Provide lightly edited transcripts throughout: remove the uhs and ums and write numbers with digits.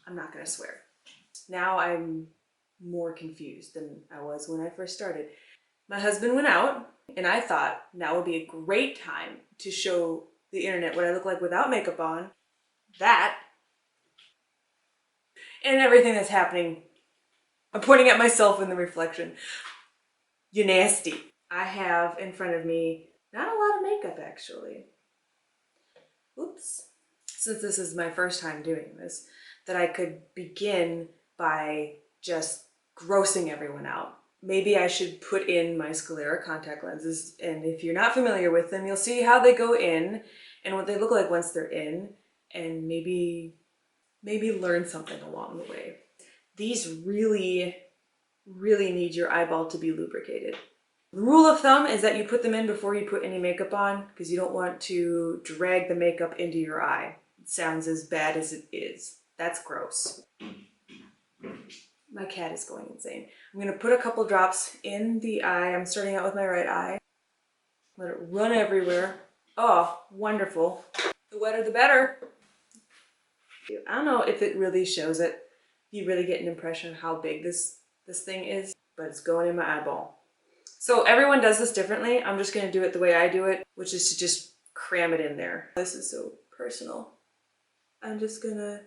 I'm not gonna swear. Now I'm more confused than I was when I first started. My husband went out and I thought now would be a great time to show the internet what I look like without makeup on. That and everything that's happening. I'm pointing at myself in the reflection. You nasty. I have in front of me not a lot of makeup actually. Oops. Since this is my first time doing this, that I could begin by just grossing everyone out. Maybe I should put in my sclera contact lenses, and if you're not familiar with them, you'll see how they go in and what they look like once they're in, and maybe learn something along the way. These really need your eyeball to be lubricated. The rule of thumb is that you put them in before you put any makeup on because you don't want to drag the makeup into your eye. It sounds as bad as it is. That's gross. My cat is going insane. I'm gonna put a couple drops in the eye. I'm starting out with my right eye. Let it run everywhere. Oh, wonderful. The wetter the better. I don't know if it really shows it. You really get an impression of how big this thing is, but it's going in my eyeball. So everyone does this differently. I'm just gonna do it the way I do it, which is to just cram it in there. This is so personal. I'm just gonna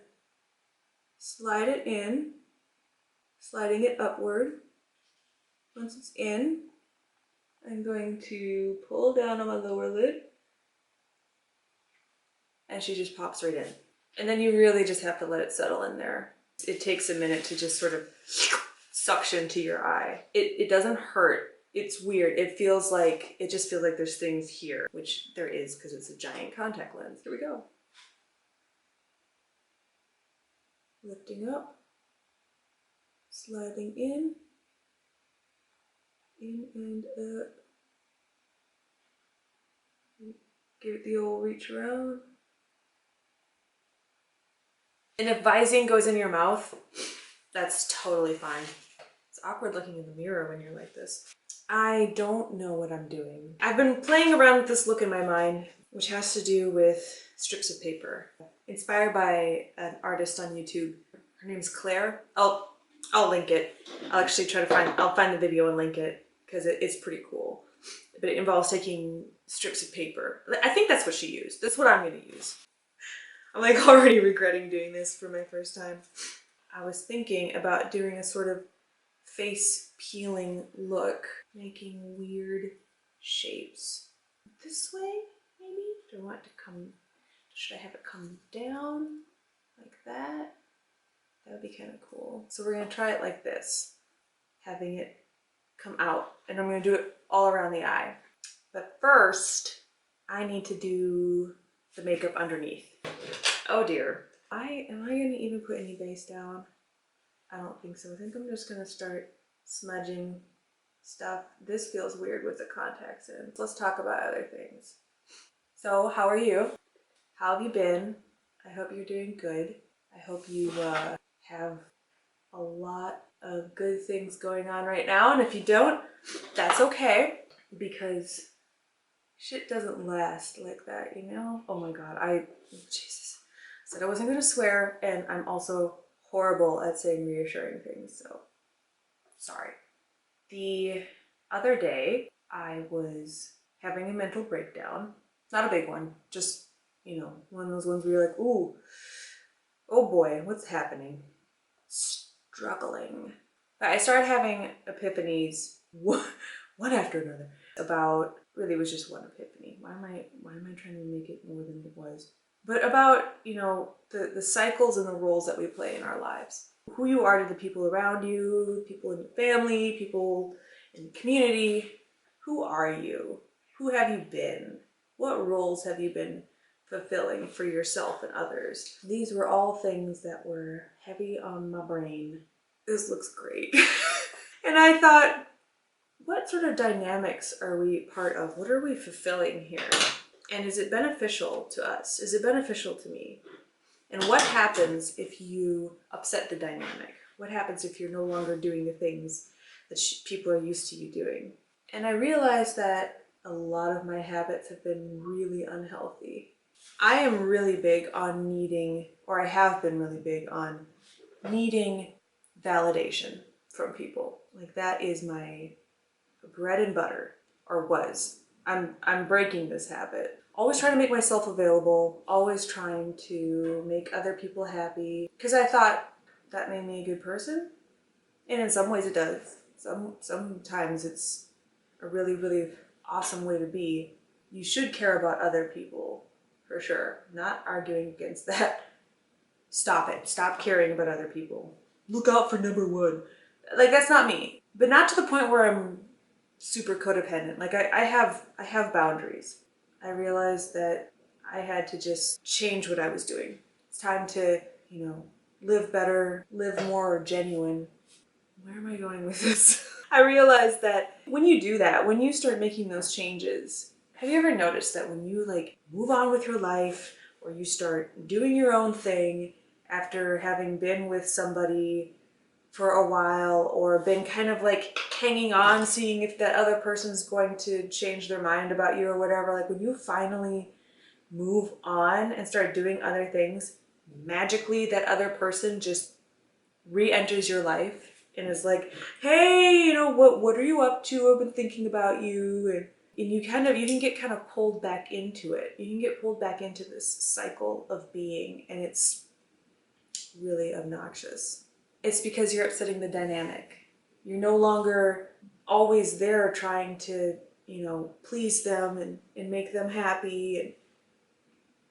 slide it in, sliding it upward. Once it's in, I'm going to pull down on my lower lid, and she just pops right in. And then you really just have to let it settle in there. It takes a minute to just sort of suction to your eye. It doesn't hurt. It's weird. It just feels like there's things here, which there is because it's a giant contact lens. Here we go. Lifting up, sliding in and up. Give it the old reach around. And if Visine goes in your mouth, that's totally fine. It's awkward looking in the mirror when you're like this. I don't know what I'm doing. I've been playing around with this look in my mind, which has to do with strips of paper. Inspired by an artist on YouTube. Her name's Claire. I'll link it. I'll actually I'll find the video and link it because it's pretty cool. But it involves taking strips of paper. I think that's what she used. That's what I'm gonna use. I'm like already regretting doing this for my first time. I was thinking about doing a sort of face peeling look, making weird shapes. This way, maybe? Do I want it to come, should I have it come down like that? That would be kind of cool. So we're gonna try it like this, having it come out, and I'm gonna do it all around the eye. But first, I need to do the makeup underneath. Oh dear. Am I gonna even put any base down? I don't think so. I think I'm just gonna start smudging stuff. This feels weird with the contacts in. Let's talk about other things. So, how are you? How have you been? I hope you're doing good. I hope you have a lot of good things going on right now. And if you don't, that's okay, because shit doesn't last like that, you know? Oh my God, Jesus. I said I wasn't gonna swear, and I'm also horrible at saying reassuring things, so sorry. The other day, I was having a mental breakdown. Not a big one, just, you know, one of those ones where you're like, ooh, oh boy, what's happening? Struggling. But I started having epiphanies, one after another, about, really it was just one epiphany. Why am I trying to make it more than it was? But about, you know, the cycles and the roles that we play in our lives. Who you are to the people around you, people in your family, people in the community. Who are you? Who have you been? What roles have you been fulfilling for yourself and others? These were all things that were heavy on my brain. This looks great. And I thought, what sort of dynamics are we part of? What are we fulfilling here? And is it beneficial to us? Is it beneficial to me? And what happens if you upset the dynamic? What happens if you're no longer doing the things that people are used to you doing? And I realized that a lot of my habits have been really unhealthy. I am really big on needing, or I have been really big on needing validation from people. Like that is my bread and butter, or was. I'm breaking this habit. Always trying to make myself available, always trying to make other people happy, because I thought that made me a good person. And in some ways it does. Sometimes it's a really, really awesome way to be. You should care about other people, for sure. Not arguing against that. Stop it. Stop caring about other people. Look out for number one. Like, that's not me. But not to the point where I'm super codependent. Like, I have boundaries. I realized that I had to just change what I was doing. It's time to, live better, live more genuine. Where am I going with this? I realized that when you do that, when you start making those changes, have you ever noticed that when you like move on with your life or you start doing your own thing after having been with somebody for a while or been kind of like hanging on, seeing if that other person's going to change their mind about you or whatever, like when you finally move on and start doing other things, magically that other person just re-enters your life and is like, hey, what are you up to? I've been thinking about you. And you can get kind of pulled back into it. You can get pulled back into this cycle of being, and it's really obnoxious. It's because you're upsetting the dynamic. You're no longer always there trying to, please them and make them happy.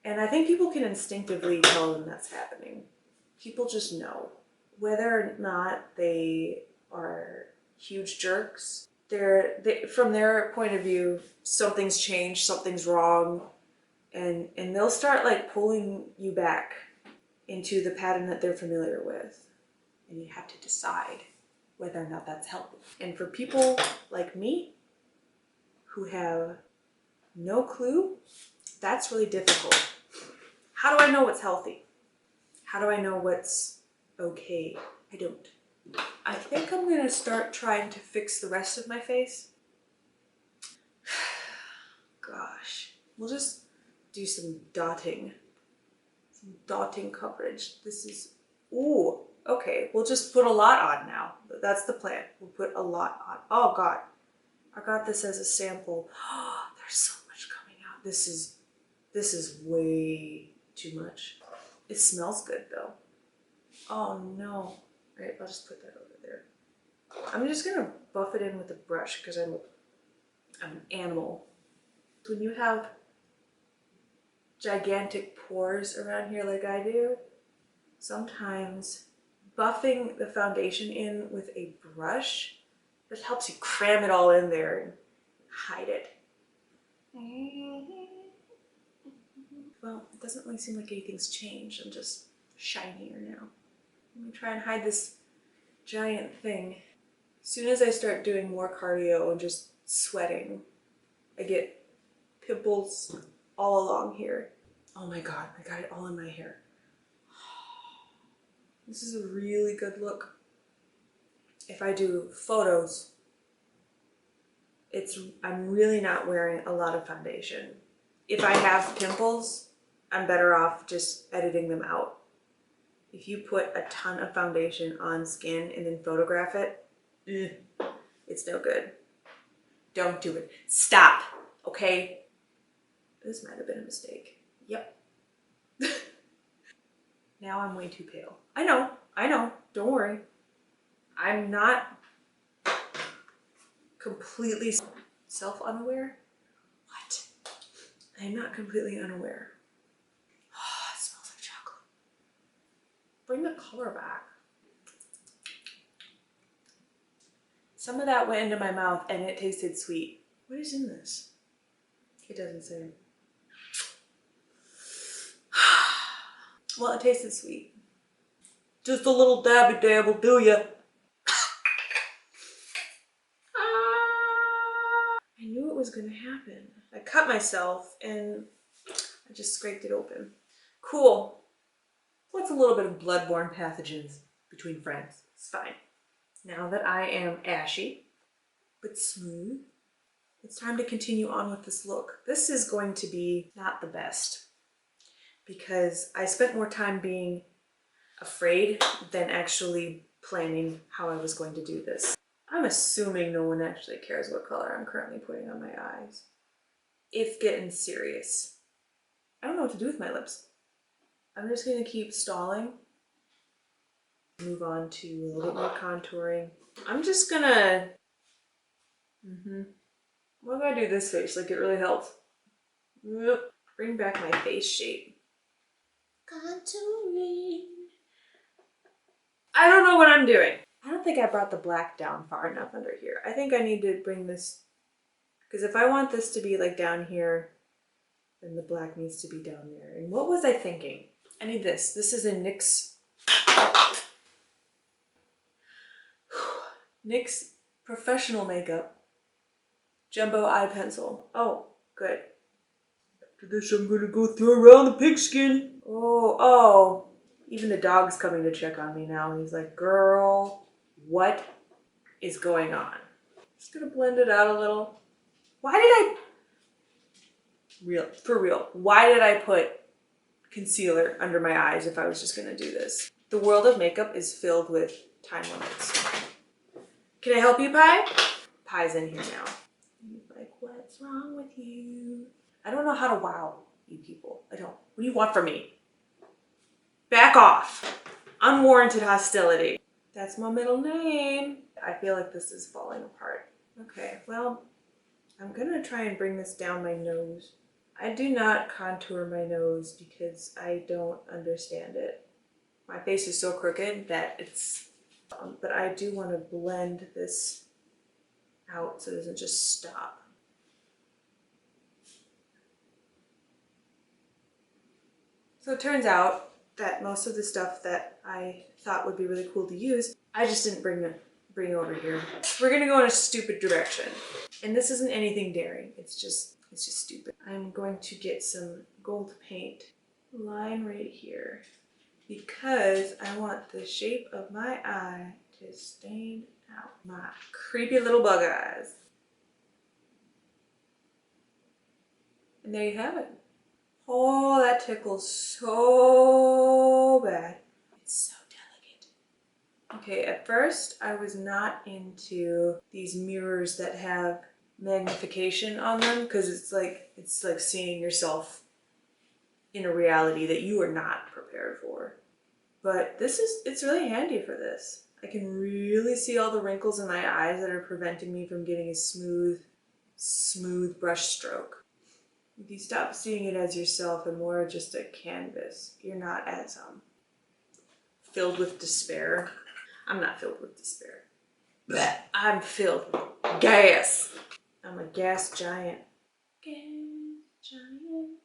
And I think people can instinctively tell when that's happening. People just know. Whether or not they are huge jerks, from their point of view, something's changed, something's wrong, and they'll start like pulling you back into the pattern that they're familiar with. And you have to decide whether or not that's healthy. And for people like me, who have no clue, that's really difficult. How do I know what's healthy? How do I know what's okay? I don't. I think I'm gonna start trying to fix the rest of my face. Gosh, we'll just do some dotting coverage. This is, ooh, okay, we'll just put a lot on now. That's the plan. We'll put a lot on. Oh God, I got this as a sample. Oh, there's so much coming out. This is way too much. It smells good though. Oh no. All right, I'll just put that over there. I'm just gonna buff it in with a brush because I'm an animal. When you have gigantic pores around here like I do, sometimes buffing the foundation in with a brush just helps you cram it all in there and hide it. Well, it doesn't really seem like anything's changed. I'm just shinier now. Let me try and hide this giant thing. As soon as I start doing more cardio and just sweating, I get pimples all along here. Oh my God, I got it all in my hair. This is a really good look. If I do photos, I'm really not wearing a lot of foundation. If I have pimples, I'm better off just editing them out. If you put a ton of foundation on skin and then photograph it, it's no good. Don't do it. Stop, okay? This might have been a mistake. Yep. Now I'm way too pale. I know, don't worry. I'm not completely self-unaware. What? I'm not completely unaware. Oh, it smells like chocolate. Bring the color back. Some of that went into my mouth and it tasted sweet. What is in this? It doesn't say. Well, it tasted sweet. Just a little dabby dab will do ya. I knew it was gonna happen. I cut myself and I just scraped it open. Cool. What's a little bit of bloodborne pathogens between friends? It's fine. Now that I am ashy, but smooth, it's time to continue on with this look. This is going to be not the best because I spent more time being afraid than actually planning how I was going to do this. I'm assuming no one actually cares what color I'm currently putting on my eyes. It's getting serious. I don't know what to do with my lips. I'm just gonna keep stalling. Move on to a little bit more contouring. I'm just gonna, what do I do this face? Like it really helps. Bring back my face shape. Contouring. I don't know what I'm doing. I don't think I brought the black down far enough under here. I think I need to bring this, because if I want this to be like down here, then the black needs to be down there. And what was I thinking? I need this. This is a NYX Professional Makeup Jumbo Eye Pencil. Oh, good. After this, I'm gonna go throw around the pigskin. Oh. Even the dog's coming to check on me now. He's like, girl, what is going on? Just gonna blend it out a little. Why did why did I put concealer under my eyes if I was just gonna do this? The world of makeup is filled with time limits. Can I help you, Pie? Pie's in here now. He's like, what's wrong with you? I don't know how to wow you people. I don't. What do you want from me? Back off. Unwarranted hostility. That's my middle name. I feel like this is falling apart. Okay, well, I'm gonna try and bring this down my nose. I do not contour my nose because I don't understand it. My face is so crooked that it's, but I do want to blend this out so it doesn't just stop. So it turns out that most of the stuff that I thought would be really cool to use, I just didn't bring over here. We're gonna go in a stupid direction. And this isn't anything daring, it's just stupid. I'm going to get some gold paint, line right here, because I want the shape of my eye to stand out. My creepy little bug eyes. And there you have it. Oh, that tickles so bad. It's so delicate. Okay, at first I was not into these mirrors that have magnification on them because it's like seeing yourself in a reality that you are not prepared for. But it's really handy for this. I can really see all the wrinkles in my eyes that are preventing me from getting a smooth brush stroke. If you stop seeing it as yourself and more just a canvas, you're not as filled with despair. I'm not filled with despair. Blech. I'm filled with gas. I'm a gas giant. Gas giant.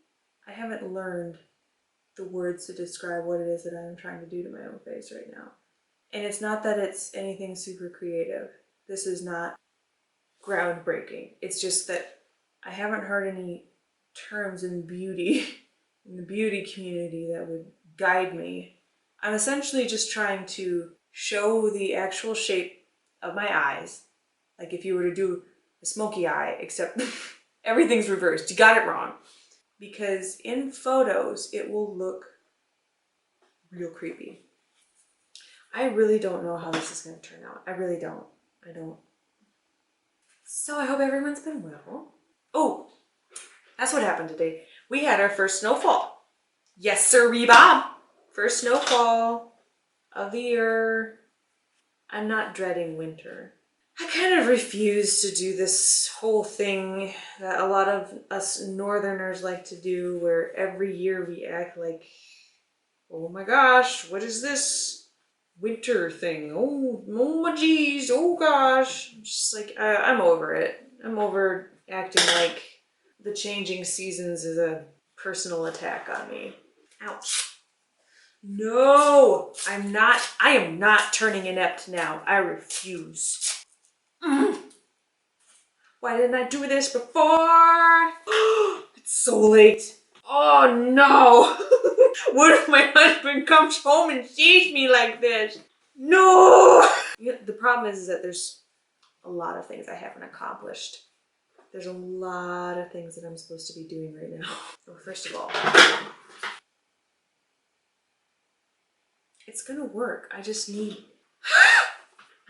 I haven't learned the words to describe what it is that I'm trying to do to my own face right now. And it's not that it's anything super creative. This is not groundbreaking. It's just that I haven't heard any terms in beauty, in the beauty community that would guide me. I'm essentially just trying to show the actual shape of my eyes. Like if you were to do a smoky eye, except everything's reversed. You got it wrong. Because in photos, it will look real creepy. I really don't know how this is going to turn out. I really don't. I don't. So I hope everyone's been well. Oh, that's what happened today. We had our first snowfall. Yes, sir, Bob. First snowfall of the year. I'm not dreading winter. I kind of refuse to do this whole thing that a lot of us northerners like to do, where every year we act like, oh my gosh, what is this winter thing? Oh my geez, oh gosh. Just like, I'm over it. I'm over acting like the changing seasons is a personal attack on me. Ouch. No, I am not turning inept now. I refuse. Why didn't I do this before? It's so late. Oh no. What if my husband comes home and sees me like this? No. The problem is that there's a lot of things I haven't accomplished. There's a lot of things that I'm supposed to be doing right now. Well, first of all, It's gonna work. I just need...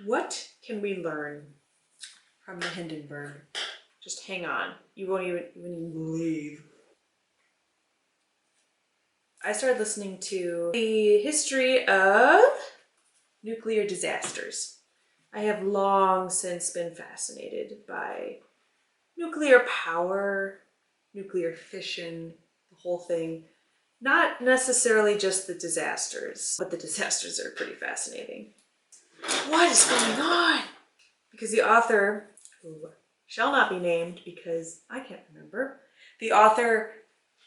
What can we learn from the Hindenburg? Just hang on. You won't even believe. I started listening to the history of nuclear disasters. I have long since been fascinated by nuclear power, nuclear fission, the whole thing. Not necessarily just the disasters, but the disasters are pretty fascinating. What is going on? Because the author, who shall not be named because I can't remember, the author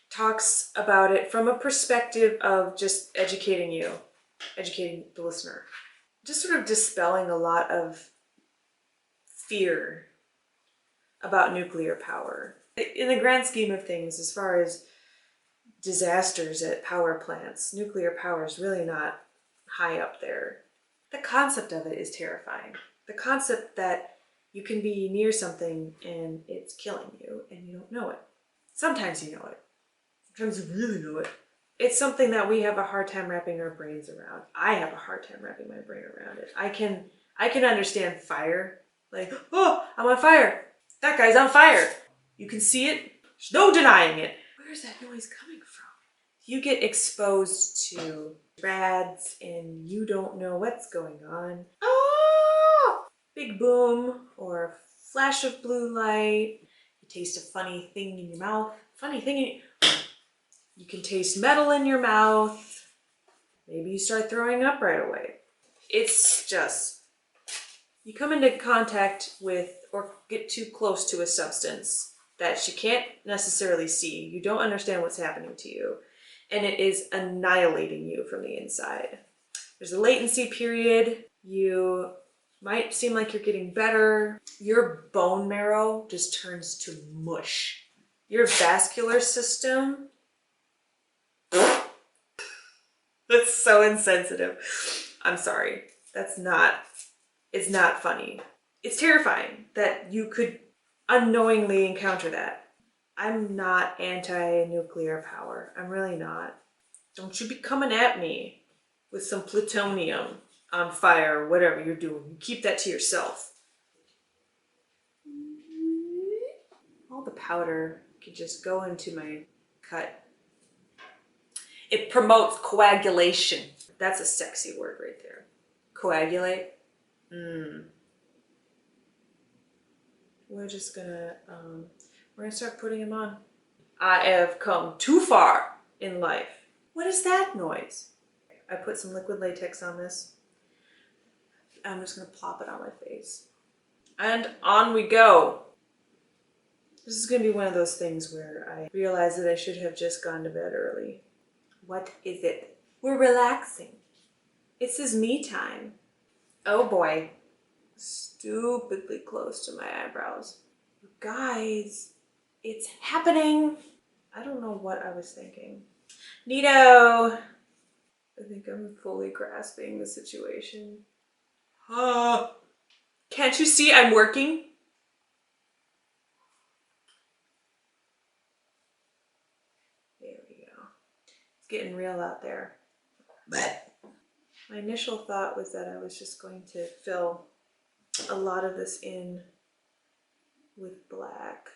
talks about it from a perspective of just educating the listener. Just sort of dispelling a lot of fear about nuclear power. In the grand scheme of things, as far as disasters at power plants, nuclear power is really not high up there. The concept of it is terrifying. The concept that you can be near something and it's killing you and you don't know it. Sometimes you know it. Sometimes you really know it. It's something that we have a hard time wrapping our brains around. I have a hard time wrapping my brain around it. I can understand fire. Like, oh, I'm on fire. That guy's on fire. You can see it. There's no denying it. Where's that noise coming from? You get exposed to rads and you don't know what's going on. Oh! Big boom or flash of blue light. You taste a funny thing in your mouth. Funny thing you can taste metal in your mouth. Maybe you start throwing up right away. It's just, you come into contact with or get too close to a substance that you can't necessarily see. You don't understand what's happening to you. And it is annihilating you from the inside. There's a latency period. You might seem like you're getting better. Your bone marrow just turns to mush. Your vascular system, that's so insensitive. I'm sorry. It's not funny. It's terrifying that you could unknowingly encounter that. I'm not anti-nuclear power. I'm really not. Don't you be coming at me with some plutonium on fire or whatever you're doing. You keep that to yourself. All the powder could just go into my cut. It promotes coagulation. That's a sexy word right there. Coagulate. We're just gonna, we're gonna start putting them on. I have come too far in life. What is that noise? I put some liquid latex on this. I'm just gonna plop it on my face. And on we go. This is gonna be one of those things where I realize that I should have just gone to bed early. What is it? We're relaxing. This is me time. Oh boy. Stupidly close to my eyebrows. You guys, it's happening. I don't know what I was thinking. Neato. I think I'm fully grasping the situation. Can't you see I'm working? There we go. It's getting real out there. My initial thought was that I was just going to fill a lot of this in with black.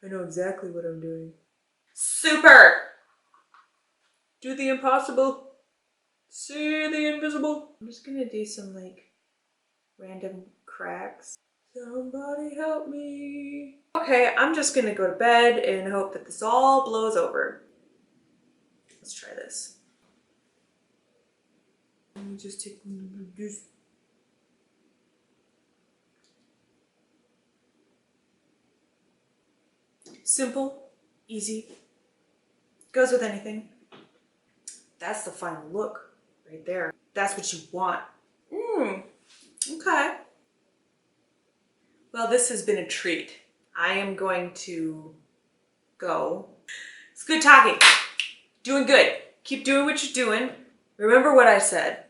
I know exactly what I'm doing. Super! Do the impossible. See the invisible. I'm just gonna do some like random cracks. Somebody help me. Okay, I'm just gonna go to bed and hope that this all blows over. Let's try this. Let me just take this. Simple, easy, goes with anything. That's the final look right there. That's what you want. Okay. Well, this has been a treat. I am going to go. It's good talking. Doing good. Keep doing what you're doing. Remember what I said.